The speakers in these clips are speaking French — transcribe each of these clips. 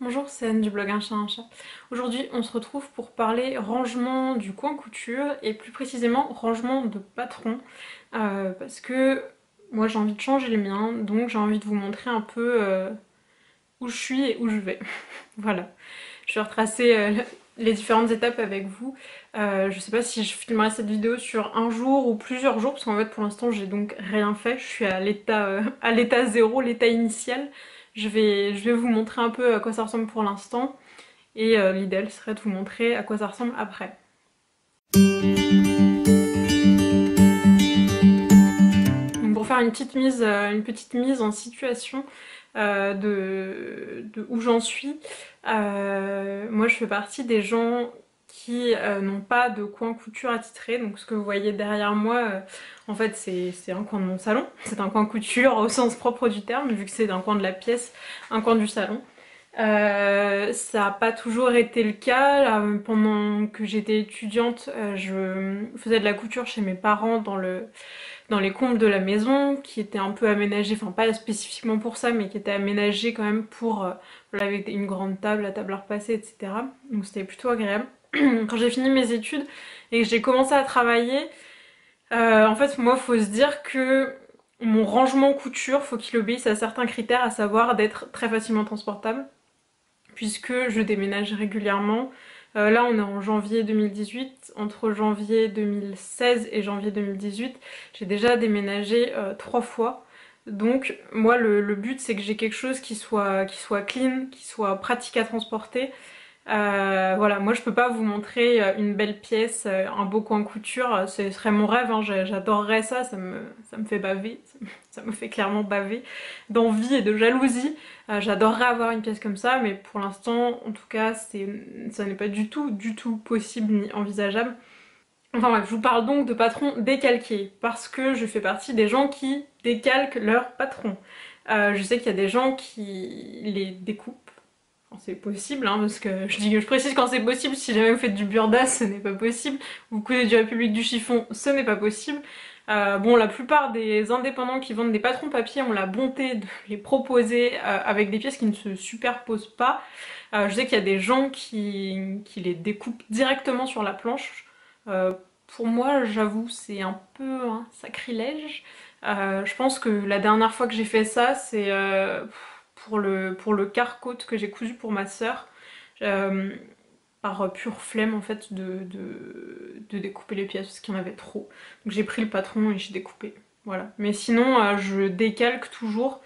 Bonjour, c'est Anne du blog Un chat un chat. Aujourd'hui, on se retrouve pour parler rangement du coin couture et plus précisément rangement de patron parce que moi j'ai envie de changer les miens, donc j'ai envie de vous montrer un peu où je suis et où je vais. Voilà, je vais retracer les différentes étapes avec vous. Je sais pas si je filmerai cette vidéo sur un jour ou plusieurs jours parce qu'en fait pour l'instant j'ai donc rien fait, je suis à l'état zéro, l'état initial. Je vais vous montrer un peu à quoi ça ressemble pour l'instant et l'idéal serait de vous montrer à quoi ça ressemble après. Donc pour faire une petite mise en situation de où j'en suis, moi je fais partie des gens qui n'ont pas de coin couture attitré. Donc ce que vous voyez derrière moi, en fait c'est un coin de mon salon. C'est un coin couture au sens propre du terme, vu que c'est un coin de la pièce, un coin du salon. Ça n'a pas toujours été le cas. Là, pendant que j'étais étudiante, je faisais de la couture chez mes parents dans les combles de la maison, qui était un peu aménagé, enfin pas spécifiquement pour ça, mais qui était aménagé quand même pour, voilà, avec une grande table, la table à repasser, etc. Donc c'était plutôt agréable. Quand j'ai fini mes études et que j'ai commencé à travailler, en fait moi faut se dire que mon rangement couture, faut qu'il obéisse à certains critères, à savoir d'être très facilement transportable, puisque je déménage régulièrement. Là on est en janvier 2018, entre janvier 2016 et janvier 2018, j'ai déjà déménagé 3 fois. Donc moi le but c'est que j'ai quelque chose qui soit clean, qui soit pratique à transporter. Voilà, moi je peux pas vous montrer une belle pièce, un beau coin couture, ce serait mon rêve, hein, j'adorerais ça, ça me fait baver, ça me fait clairement baver d'envie et de jalousie. J'adorerais avoir une pièce comme ça, mais pour l'instant, en tout cas, ça n'est pas du tout possible ni envisageable. Enfin bref, je vous parle donc de patrons décalqués, parce que je fais partie des gens qui décalquent leurs patrons. Je sais qu'il y a des gens qui les découpent quand c'est possible, hein, parce que je précise quand c'est possible, si jamais vous faites du burda, ce n'est pas possible. Vous cousez du République du chiffon, ce n'est pas possible. Bon, la plupart des indépendants qui vendent des patrons papier ont la bonté de les proposer avec des pièces qui ne se superposent pas. Je sais qu'il y a des gens qui les découpent directement sur la planche. Pour moi, j'avoue, c'est un peu un sacrilège. Je pense que la dernière fois que j'ai fait ça, c'est pour le carre-côte que j'ai cousu pour ma sœur, euh, par pure flemme en fait de découper les pièces parce qu'il y en avait trop. Donc j'ai pris le patron et j'ai découpé. Voilà. Mais sinon, je décalque toujours.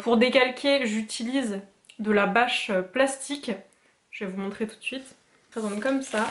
Pour décalquer, j'utilise de la bâche plastique. Je vais vous montrer tout de suite. Ça donne comme ça.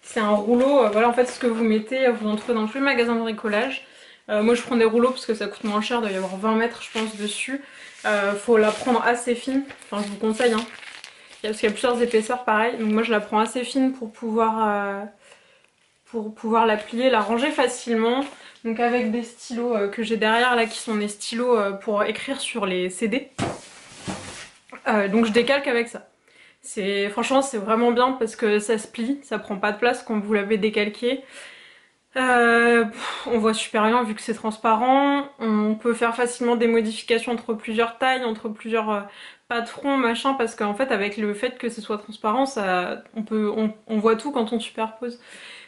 C'est un rouleau, voilà en fait ce que vous mettez, vous en trouvez dans tous les magasins de bricolage. Moi je prends des rouleaux parce que ça coûte moins cher, il doit y avoir 20 mètres je pense dessus. Faut la prendre assez fine, enfin je vous conseille hein. Parce qu'il y a plusieurs épaisseurs pareil, donc moi je la prends assez fine pour pouvoir la plier, la ranger facilement. Donc avec des stylos que j'ai derrière là qui sont des stylos pour écrire sur les CD. Donc je décalque avec ça. Franchement c'est vraiment bien parce que ça se plie, ça prend pas de place quand vous l'avez décalqué. On voit super bien vu que c'est transparent, on peut faire facilement des modifications entre plusieurs tailles, entre plusieurs patrons, machin, parce qu'en fait avec le fait que ce soit transparent, on voit tout quand on superpose.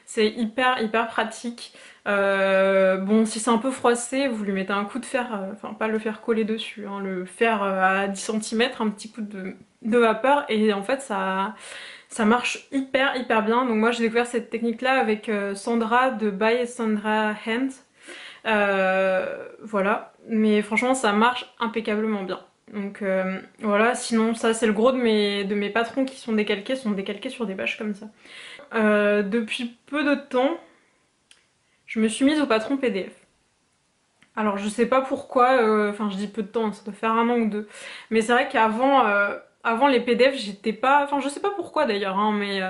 C'est hyper pratique. Bon, si c'est un peu froissé, vous lui mettez un coup de fer, enfin pas le fer collé dessus, hein, le fer à 10 cm, un petit coup de vapeur, et en fait ça marche hyper bien. Donc moi j'ai découvert cette technique là avec Sandra de By Sandra Hand. Voilà, mais franchement ça marche impeccablement bien. Donc voilà, sinon ça c'est le gros de mes patrons qui sont décalqués sur des bâches comme ça. Depuis peu de temps, je me suis mise au patron PDF. Alors je sais pas pourquoi, enfin je dis peu de temps, ça doit faire un an ou deux. Mais c'est vrai qu'avant avant les PDF j'étais pas, enfin je sais pas pourquoi d'ailleurs, hein, mais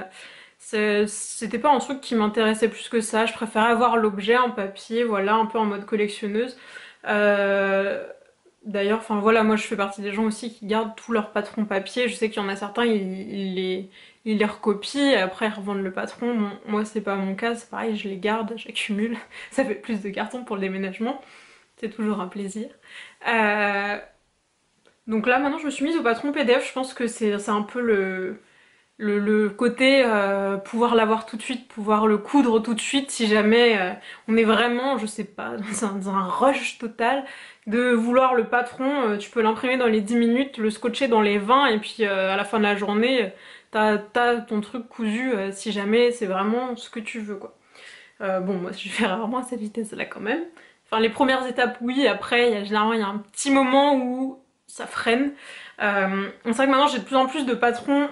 c'était pas un truc qui m'intéressait plus que ça. Je préférais avoir l'objet en papier, voilà, un peu en mode collectionneuse. Euh, D'ailleurs, enfin voilà, moi je fais partie des gens aussi qui gardent tous leurs patrons papier. Je sais qu'il y en a certains, ils les recopient et après ils revendent le patron. Moi c'est pas mon cas, c'est pareil, je les garde, j'accumule. Ça fait plus de cartons pour le déménagement. C'est toujours un plaisir. Euh, Donc là maintenant je me suis mise au patron PDF, je pense que c'est un peu le côté pouvoir l'avoir tout de suite, pouvoir le coudre tout de suite si jamais on est vraiment, je sais pas, dans un rush total, de vouloir le patron, tu peux l'imprimer dans les 10 minutes, le scotcher dans les 20 et puis à la fin de la journée, t'as ton truc cousu si jamais c'est vraiment ce que tu veux quoi. Bon moi je fais rarement à cette vitesse là quand même. Enfin les premières étapes oui, après généralement il y a un petit moment où ça freine. C'est vrai que maintenant j'ai de plus en plus de patrons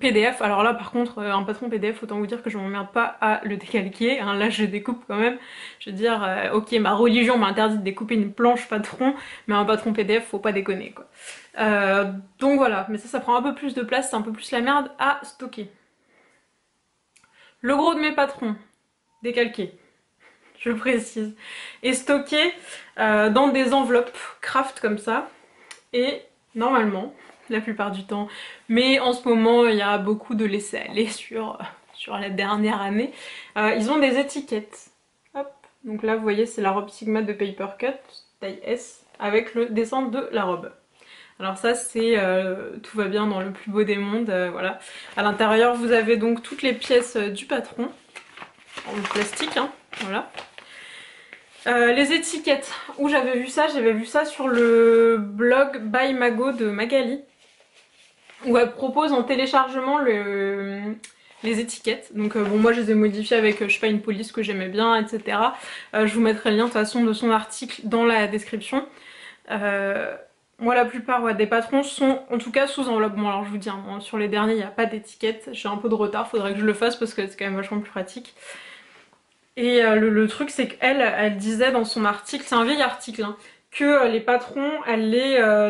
PDF, alors là par contre un patron PDF autant vous dire que je m'emmerde pas à le décalquer, hein, là je découpe quand même, je veux dire ok ma religion m'a interdit de découper une planche patron, mais un patron PDF faut pas déconner quoi. Donc voilà, mais ça prend un peu plus de place, c'est un peu plus la merde à stocker. Le gros de mes patrons, décalqués, je précise, est stocké dans des enveloppes craft comme ça, et normalement la plupart du temps, mais en ce moment il y a beaucoup de laisser-aller sur la dernière année. Ils ont des étiquettes, hop, donc là vous voyez c'est la robe Sigma de Paper Cut, taille S, avec le dessin de la robe. Alors ça c'est tout va bien dans le plus beau des mondes, voilà. À l'intérieur vous avez donc toutes les pièces du patron, en plastique, hein, voilà. Les étiquettes, où j'avais vu ça sur le blog By Mago de Magali, où elle propose en téléchargement les étiquettes. Donc bon moi je les ai modifiées avec je sais pas une police que j'aimais bien etc. Je vous mettrai le lien de toute façon de son article dans la description. Moi la plupart des patrons sont en tout cas sous enveloppe. Bon alors je vous dis hein, sur les derniers il n'y a pas d'étiquette, j'ai un peu de retard, faudrait que je le fasse parce que c'est quand même vachement plus pratique. Et le truc c'est elle disait dans son article, c'est un vieil article hein, que les patrons,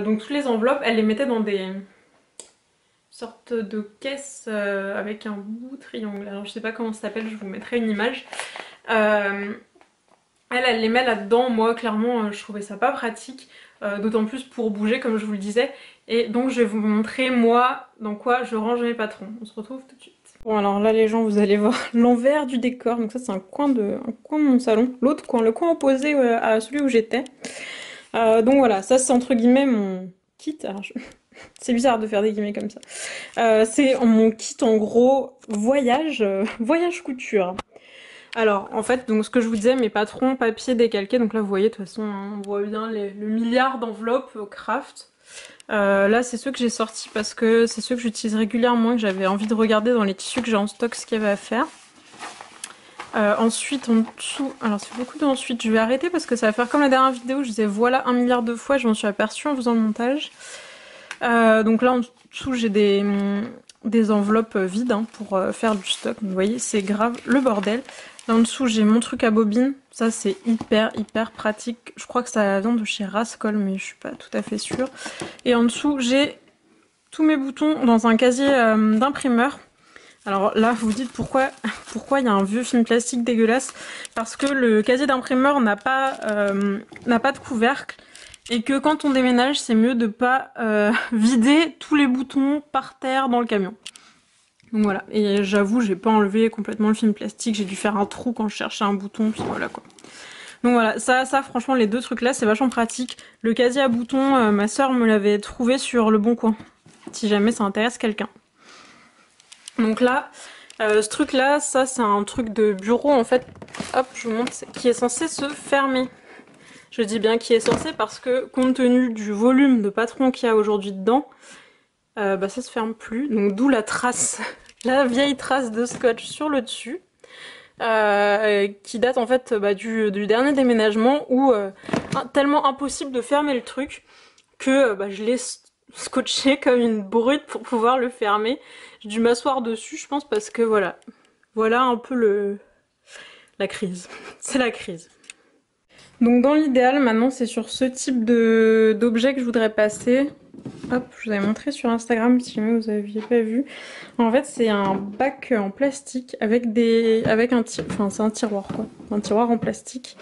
donc toutes les enveloppes, elle les mettait dans des sorte de caisse avec un bout triangle. Alors je sais pas comment ça s'appelle, je vous mettrai une image. Elle les met là-dedans. Moi clairement je trouvais ça pas pratique, d'autant plus pour bouger comme je vous le disais. Et donc je vais vous montrer moi dans quoi je range mes patrons. On se retrouve tout de suite. Bon alors là les gens vous allez voir l'envers du décor. Donc ça c'est un coin de mon salon. L'autre coin, le coin opposé à celui où j'étais. Donc voilà, ça c'est entre guillemets mon kit. Alors c'est bizarre de faire des guillemets comme ça. C'est mon kit en gros voyage couture. Alors en fait donc ce que je vous disais, mes patrons papier décalqué, donc là vous voyez de toute façon hein, on voit bien le milliard d'enveloppes craft. Là c'est ceux que j'ai sortis parce que c'est ceux que j'utilise régulièrement, que j'avais envie de regarder dans les tissus que j'ai en stock ce qu'il y avait à faire. Ensuite en dessous, alors c'est beaucoup d'ensuite, je vais arrêter parce que ça va faire comme la dernière vidéo, je disais voilà 1 milliard de fois, je m'en suis aperçue en faisant le montage. Donc là en dessous j'ai des enveloppes vides hein, pour faire du stock, vous voyez c'est grave le bordel. Là en dessous j'ai mon truc à bobine, ça c'est hyper pratique, je crois que ça vient de chez Rascol mais je suis pas tout à fait sûre. Et en dessous j'ai tous mes boutons dans un casier d'imprimeur. Alors là vous vous dites pourquoi il y a un vieux film plastique dégueulasse, parce que le casier d'imprimeur n'a pas de couvercle. Et que quand on déménage, c'est mieux de pas vider tous les boutons par terre dans le camion. Donc voilà, et j'avoue, j'ai pas enlevé complètement le film plastique, j'ai dû faire un trou quand je cherchais un bouton, puis voilà quoi. Donc voilà, ça franchement, les deux trucs là, c'est vachement pratique. Le casier à boutons, ma soeur me l'avait trouvé sur Le Bon Coin, si jamais ça intéresse quelqu'un. Donc là, ce truc là, ça c'est un truc de bureau en fait, hop, je vous montre, qui est censé se fermer. Je dis bien qui est censé parce que compte tenu du volume de patron qu'il y a aujourd'hui dedans, ça se ferme plus. Donc d'où la trace, la vieille trace de scotch sur le dessus, qui date en fait du dernier déménagement où tellement impossible de fermer le truc que je l'ai scotché comme une brute pour pouvoir le fermer. J'ai dû m'asseoir dessus je pense parce que voilà un peu la crise, c'est la crise. Donc dans l'idéal, maintenant c'est sur ce type d'objet que je voudrais passer. Hop, je vous avais montré sur Instagram si jamais vous n'aviez pas vu. En fait c'est un bac en plastique avec c'est un tiroir quoi. Un tiroir en plastique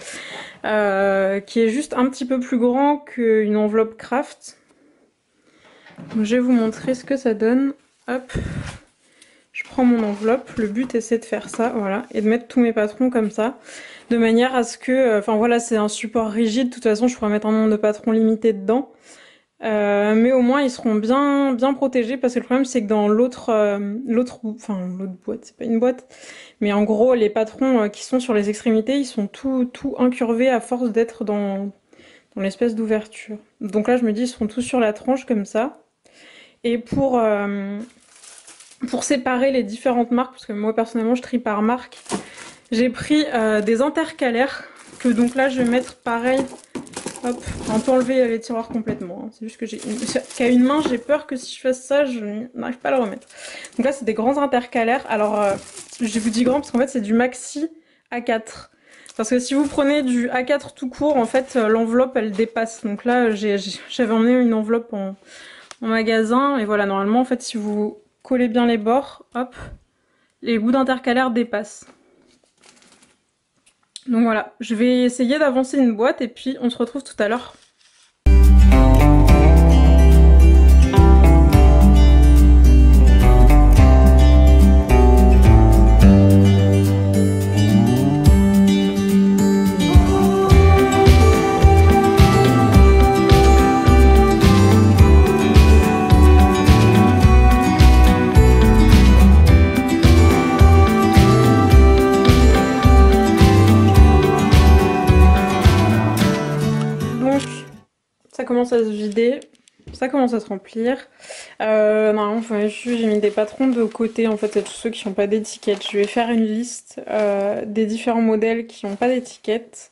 qui est juste un petit peu plus grand qu'une enveloppe craft. Donc, je vais vous montrer ce que ça donne. Hop, je prends mon enveloppe, le but c'est de faire ça, voilà, et de mettre tous mes patrons comme ça. De manière à ce que, enfin voilà, c'est un support rigide, de toute façon je pourrais mettre un nombre de patrons limité dedans. Mais au moins ils seront bien protégés parce que le problème c'est que dans l'autre boîte, c'est pas une boîte, mais en gros les patrons qui sont sur les extrémités ils sont tout incurvés à force d'être dans l'espèce d'ouverture. Donc là je me dis ils seront tous sur la tranche comme ça. Et pour séparer les différentes marques, parce que moi personnellement je trie par marque, j'ai pris des intercalaires que donc là je vais mettre pareil. Hop, on peut enlever les tiroirs complètement. Hein. C'est juste que qu'à une main, j'ai peur que si je fasse ça, je n'arrive pas à le remettre. Donc là, c'est des grands intercalaires. Alors, je vous dis grand parce qu'en fait, c'est du maxi A4. Parce que si vous prenez du A4 tout court, en fait, l'enveloppe, elle dépasse. Donc là, j'avais emmené une enveloppe en magasin. Et voilà, normalement, en fait, si vous collez bien les bords, hop, les bouts d'intercalaire dépassent. Donc voilà, je vais essayer d'avancer une boîte et puis on se retrouve tout à l'heure. Ça commence à se vider, ça commence à se remplir. Normalement, j'ai mis des patrons de côté, en fait, c'est tous ceux qui n'ont pas d'étiquette. Je vais faire une liste des différents modèles qui n'ont pas d'étiquette.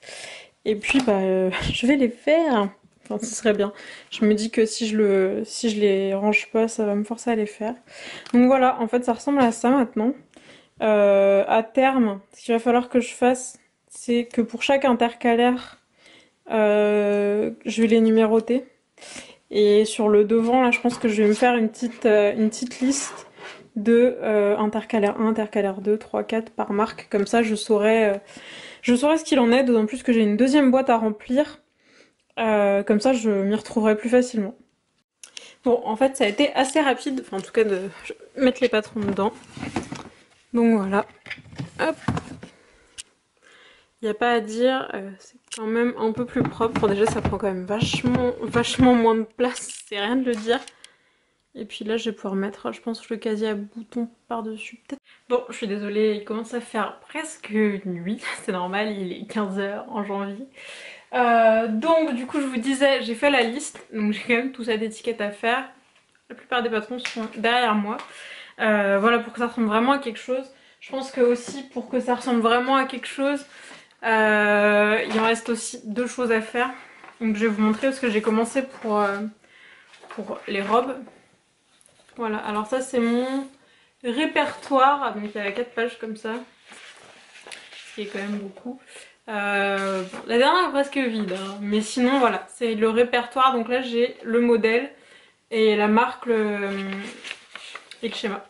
Et puis, je vais les faire. Enfin, ce serait bien. Je me dis que si je les range pas, ça va me forcer à les faire. Donc voilà, en fait, ça ressemble à ça maintenant. À terme, ce qu'il va falloir que je fasse, c'est que pour chaque intercalaire, je vais les numéroter. Et sur le devant, là, je pense que je vais me faire une petite liste de intercalaire 1, intercalaire 2, 3, 4 par marque. Comme ça, je saurai ce qu'il en est, d'autant plus que j'ai une deuxième boîte à remplir. Comme ça, je m'y retrouverai plus facilement. Bon, en fait, ça a été assez rapide, enfin, en tout cas, de mettre les patrons dedans. Donc voilà. Hop. Il n'y a pas à dire, c'est quand même un peu plus propre. Déjà, ça prend quand même vachement moins de place, c'est rien de le dire. Et puis là, je vais pouvoir mettre, je pense, le casier à boutons par-dessus, peut-être. Bon, je suis désolée, il commence à faire presque nuit, c'est normal, il est 15 h en janvier. Donc, du coup, je vous disais, j'ai fait la liste, donc j'ai quand même tout ça d'étiquettes à faire. La plupart des patrons sont derrière moi. Voilà, pour que ça ressemble vraiment à quelque chose. Je pense que aussi, pour que ça ressemble vraiment à quelque chose, il en reste aussi deux choses à faire. Donc je vais vous montrer parce que j'ai commencé pour les robes. Voilà, alors ça c'est mon répertoire. Donc il y a 4 pages comme ça. Ce qui est quand même beaucoup. La dernière est presque vide. Hein. Mais sinon voilà, c'est le répertoire. Donc là j'ai le modèle et la marque et le schéma.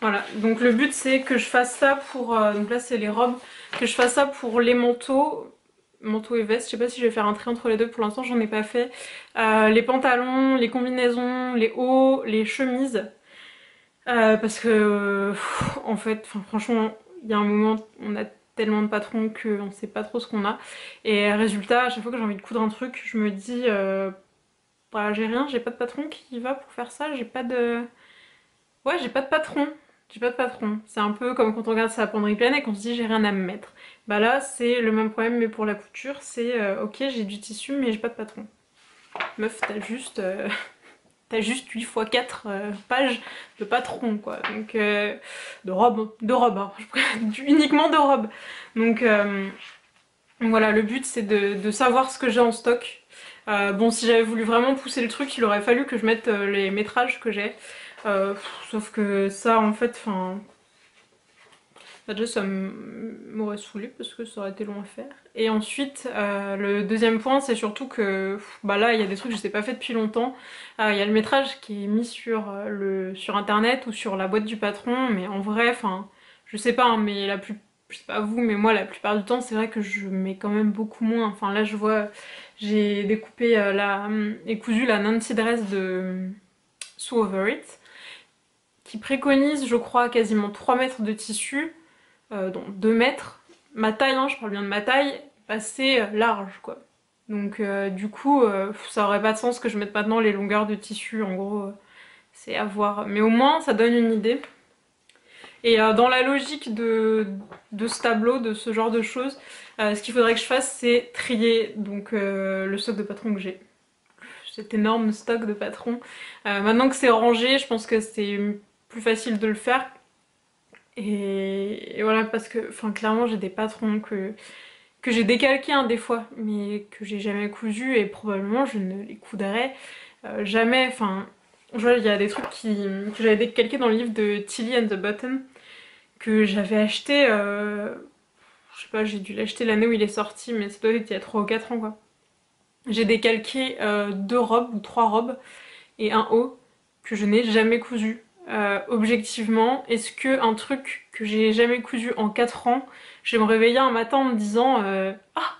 Voilà, donc le but c'est que je fasse ça pour... donc là c'est les robes. Que je fasse ça pour les manteaux et vestes. Je sais pas si je vais faire un tri entre les deux, pour l'instant j'en ai pas fait. Les pantalons, les combinaisons, les hauts, les chemises. Parce que en fait, franchement, il y a un moment, on a tellement de patrons qu'on sait pas trop ce qu'on a. Et résultat, à chaque fois que j'ai envie de coudre un truc, je me dis j'ai rien, j'ai pas de patron qui va pour faire ça, j'ai pas de... Ouais, j'ai pas de patron. J'ai pas de patron. C'est un peu comme quand on regarde sa penderie pleine et qu'on se dit j'ai rien à me mettre. Bah là, c'est le même problème mais pour la couture, c'est ok, j'ai du tissu mais j'ai pas de patron. Meuf, t'as juste 8 x 4 pages de patron quoi. Donc de robes, hein. Uniquement de robes. Donc voilà, le but c'est de savoir ce que j'ai en stock. Bon, si j'avais voulu vraiment pousser le truc, il aurait fallu que je mette les métrages que j'ai. Sauf que ça en fait, déjà ça m'aurait saoulé parce que ça aurait été long à faire. Et ensuite le deuxième point c'est surtout que là il y a des trucs que je sais pas fait depuis longtemps. Il y a le métrage qui est mis sur internet ou sur la boîte du patron, mais en vrai je sais pas hein, mais je sais pas vous mais moi la plupart du temps c'est vrai que je mets quand même beaucoup moins. Enfin là je vois j'ai découpé et cousu la Nancy Dress de Sew Over It qui préconise je crois quasiment 3 mètres de tissu, donc 2 mètres. Ma taille, hein, je parle bien de ma taille, assez large quoi. Donc du coup, ça aurait pas de sens que je mette maintenant les longueurs de tissu, en gros, c'est à voir. Mais au moins, ça donne une idée. Et dans la logique de ce tableau, de ce genre de choses, ce qu'il faudrait que je fasse, c'est trier donc le stock de patron que j'ai. Cet énorme stock de patron. Maintenant que c'est rangé, je pense que c'est plus facile de le faire. Et voilà, parce que enfin, clairement, j'ai des patrons que j'ai décalqués hein, des fois, mais que j'ai jamais cousus et probablement je ne les coudrai jamais. Enfin, je vois, il y a des trucs que j'avais décalqués dans le livre de Tilly and the Button que j'avais acheté, je sais pas, j'ai dû l'acheter l'année où il est sorti, mais ça doit être il y a 3 ou 4 ans quoi. J'ai décalqué 2 robes ou 3 robes et un haut que je n'ai jamais cousu. Objectivement, est-ce que un truc que j'ai jamais cousu en 4 ans, je vais me réveiller un matin en me disant ah,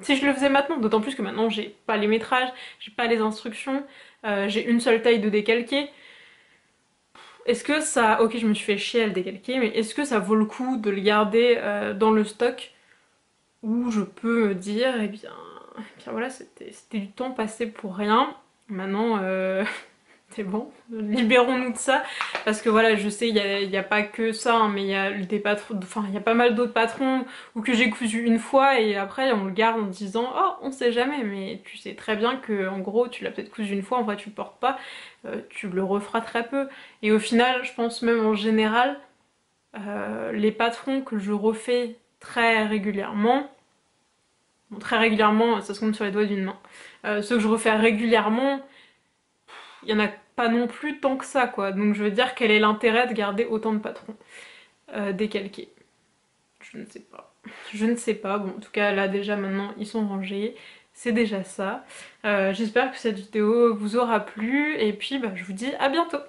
si je le faisais maintenant, d'autant plus que maintenant j'ai pas les métrages, j'ai pas les instructions, j'ai une seule taille de décalqué. Est-ce que ça... Ok, je me suis fait chier à le décalquer, mais est-ce que ça vaut le coup de le garder dans le stock où je peux me dire, eh bien voilà, c'était du temps passé pour rien. Maintenant, c'est bon, libérons-nous de ça. Parce que voilà, je sais, il y a pas que ça, hein, mais il y a des patrons, enfin, il y a pas mal d'autres patrons ou que j'ai cousu une fois et après on le garde en disant, oh, on sait jamais, mais tu sais très bien que en gros, tu l'as peut-être cousu une fois, en vrai tu le portes pas, tu le referas très peu. Et au final, je pense même en général, les patrons que je refais très régulièrement, bon, très régulièrement, ça se compte sur les doigts d'une main, ceux que je refais régulièrement, il y en a pas non plus tant que ça quoi, donc je veux dire quel est l'intérêt de garder autant de patrons décalqués? Je ne sais pas. Je ne sais pas, bon en tout cas là déjà maintenant ils sont rangés, c'est déjà ça. J'espère que cette vidéo vous aura plu et puis bah, je vous dis à bientôt.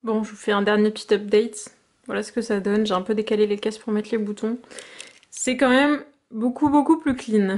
Bon, je vous fais un dernier petit update. Voilà ce que ça donne. J'ai un peu décalé les cases pour mettre les boutons. C'est quand même beaucoup plus clean.